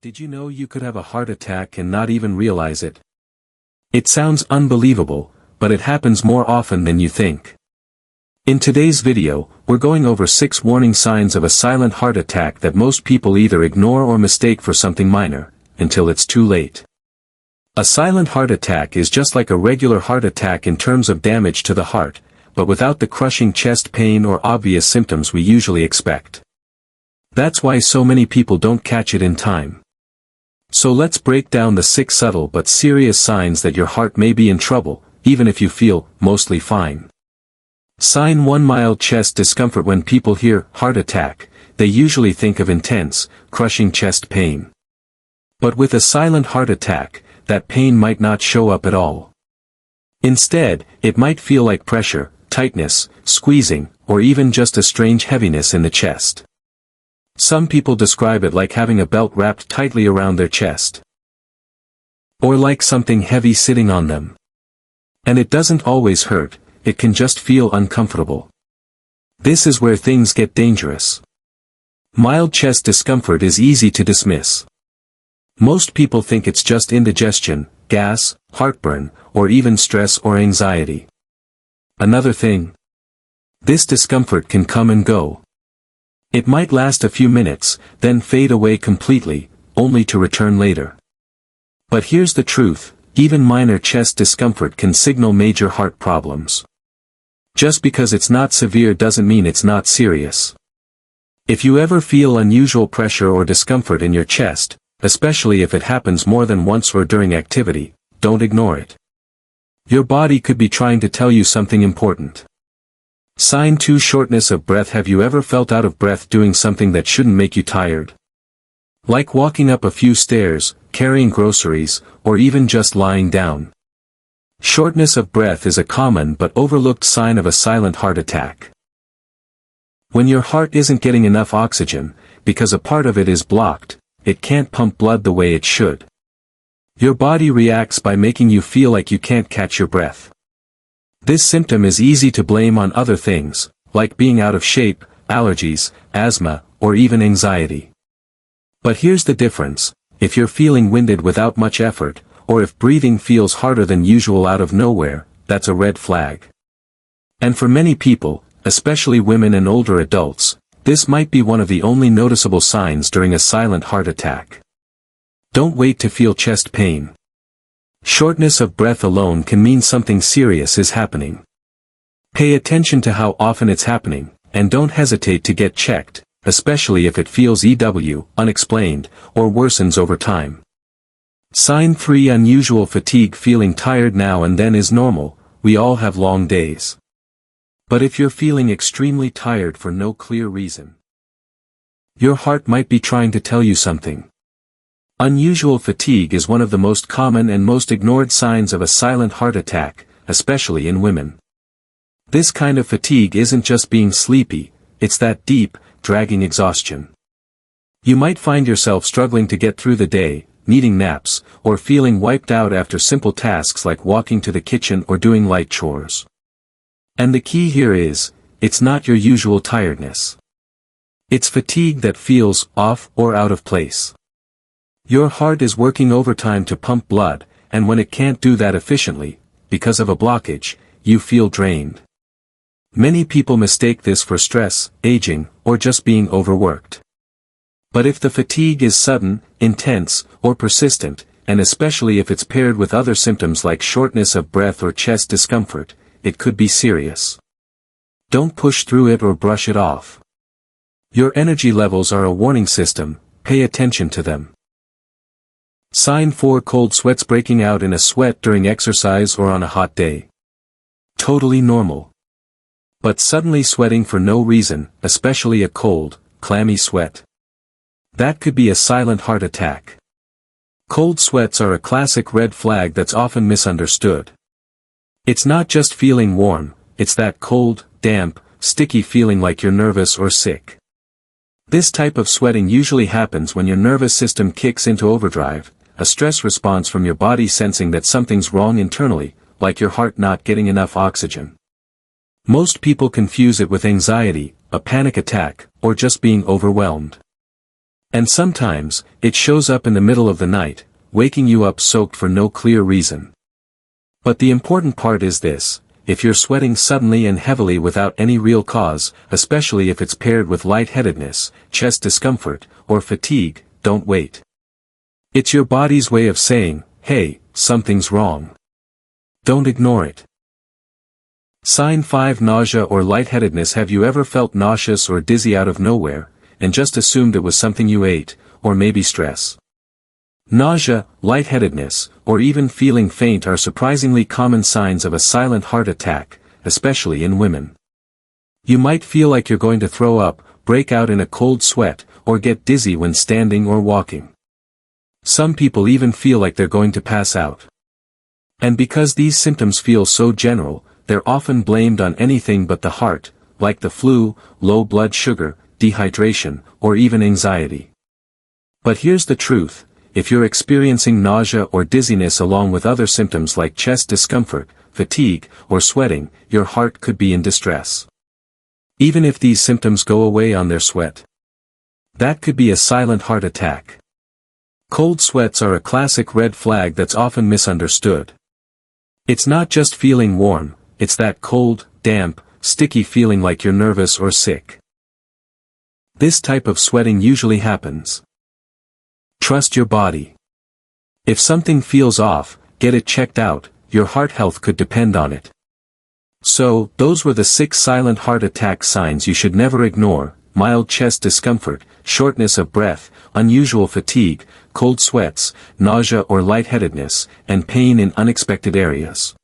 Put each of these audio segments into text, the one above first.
Did you know you could have a heart attack and not even realize it? It sounds unbelievable, but it happens more often than you think. In today's video, we're going over 6 warning signs of a silent heart attack that most people either ignore or mistake for something minor, until it's too late. A silent heart attack is just like a regular heart attack in terms of damage to the heart, but without the crushing chest pain or obvious symptoms we usually expect. That's why so many people don't catch it in time. So let's break down the 6 subtle but serious signs that your heart may be in trouble, even if you feel mostly fine. Sign 1: mild chest discomfort. When people hear heart attack, they usually think of intense, crushing chest pain. But with a silent heart attack, that pain might not show up at all. Instead, it might feel like pressure, tightness, squeezing, or even just a strange heaviness in the chest. Some people describe it like having a belt wrapped tightly around their chest. Or like something heavy sitting on them. And it doesn't always hurt, it can just feel uncomfortable. This is where things get dangerous. Mild chest discomfort is easy to dismiss. Most people think it's just indigestion, gas, heartburn, or even stress or anxiety. Another thing. This discomfort can come and go. It might last a few minutes, then fade away completely, only to return later. But here's the truth, even minor chest discomfort can signal major heart problems. Just because it's not severe doesn't mean it's not serious. If you ever feel unusual pressure or discomfort in your chest, especially if it happens more than once or during activity, don't ignore it. Your body could be trying to tell you something important. Sign 2: shortness of breath. Have you ever felt out of breath doing something that shouldn't make you tired? Like walking up a few stairs, carrying groceries, or even just lying down. Shortness of breath is a common but overlooked sign of a silent heart attack. When your heart isn't getting enough oxygen, because a part of it is blocked, it can't pump blood the way it should. Your body reacts by making you feel like you can't catch your breath. This symptom is easy to blame on other things, like being out of shape, allergies, asthma, or even anxiety. But here's the difference: if you're feeling winded without much effort, or if breathing feels harder than usual out of nowhere, that's a red flag. And for many people, especially women and older adults, this might be one of the only noticeable signs during a silent heart attack. Don't wait to feel chest pain. Shortness of breath alone can mean something serious is happening. Pay attention to how often it's happening, and don't hesitate to get checked, especially if it feels unexplained, or worsens over time. Sign 3: unusual fatigue. Feeling tired now and then is normal, we all have long days. But if you're feeling extremely tired for no clear reason, your heart might be trying to tell you something. Unusual fatigue is one of the most common and most ignored signs of a silent heart attack, especially in women. This kind of fatigue isn't just being sleepy, it's that deep, dragging exhaustion. You might find yourself struggling to get through the day, needing naps, or feeling wiped out after simple tasks like walking to the kitchen or doing light chores. And the key here is, it's not your usual tiredness. It's fatigue that feels off or out of place. Your heart is working overtime to pump blood, and when it can't do that efficiently, because of a blockage, you feel drained. Many people mistake this for stress, aging, or just being overworked. But if the fatigue is sudden, intense, or persistent, and especially if it's paired with other symptoms like shortness of breath or chest discomfort, it could be serious. Don't push through it or brush it off. Your energy levels are a warning system, pay attention to them. Sign 4: cold sweats. Breaking out in a sweat during exercise or on a hot day. Totally normal. But suddenly sweating for no reason, especially a cold, clammy sweat. That could be a silent heart attack. Cold sweats are a classic red flag that's often misunderstood. It's not just feeling warm, it's that cold, damp, sticky feeling like you're nervous or sick. This type of sweating usually happens when your nervous system kicks into overdrive, a stress response from your body sensing that something's wrong internally, like your heart not getting enough oxygen. Most people confuse it with anxiety, a panic attack, or just being overwhelmed. And sometimes, it shows up in the middle of the night, waking you up soaked for no clear reason. But the important part is this: if you're sweating suddenly and heavily without any real cause, especially if it's paired with lightheadedness, chest discomfort, or fatigue, don't wait. It's your body's way of saying, hey, something's wrong. Don't ignore it. Sign 5: Nausea or lightheadedness. Have you ever felt nauseous or dizzy out of nowhere, and just assumed it was something you ate, or maybe stress? Nausea, lightheadedness, or even feeling faint are surprisingly common signs of a silent heart attack, especially in women. You might feel like you're going to throw up, break out in a cold sweat, or get dizzy when standing or walking. Some people even feel like they're going to pass out. And because these symptoms feel so general, they're often blamed on anything but the heart, like the flu, low blood sugar, dehydration, or even anxiety. But here's the truth: if you're experiencing nausea or dizziness along with other symptoms like chest discomfort, fatigue, or sweating, your heart could be in distress. Even if these symptoms go away on their sweat. That could be a silent heart attack. Cold sweats are a classic red flag that's often misunderstood. It's not just feeling warm, it's that cold, damp, sticky feeling like you're nervous or sick. This type of sweating usually happens. Trust your body. If something feels off, get it checked out. Your heart health could depend on it. So, those were the 6 silent heart attack signs you should never ignore: mild chest discomfort, shortness of breath, unusual fatigue, cold sweats, nausea or lightheadedness, and pain in unexpected areas.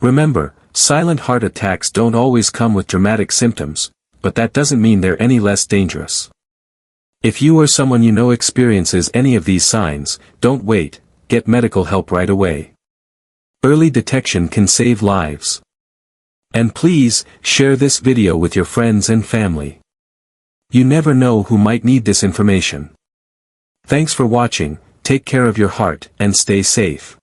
Remember, silent heart attacks don't always come with dramatic symptoms, but that doesn't mean they're any less dangerous. If you or someone you know experiences any of these signs, don't wait, get medical help right away. Early detection can save lives. And please, share this video with your friends and family. You never know who might need this information. Thanks for watching, take care of your heart, and stay safe.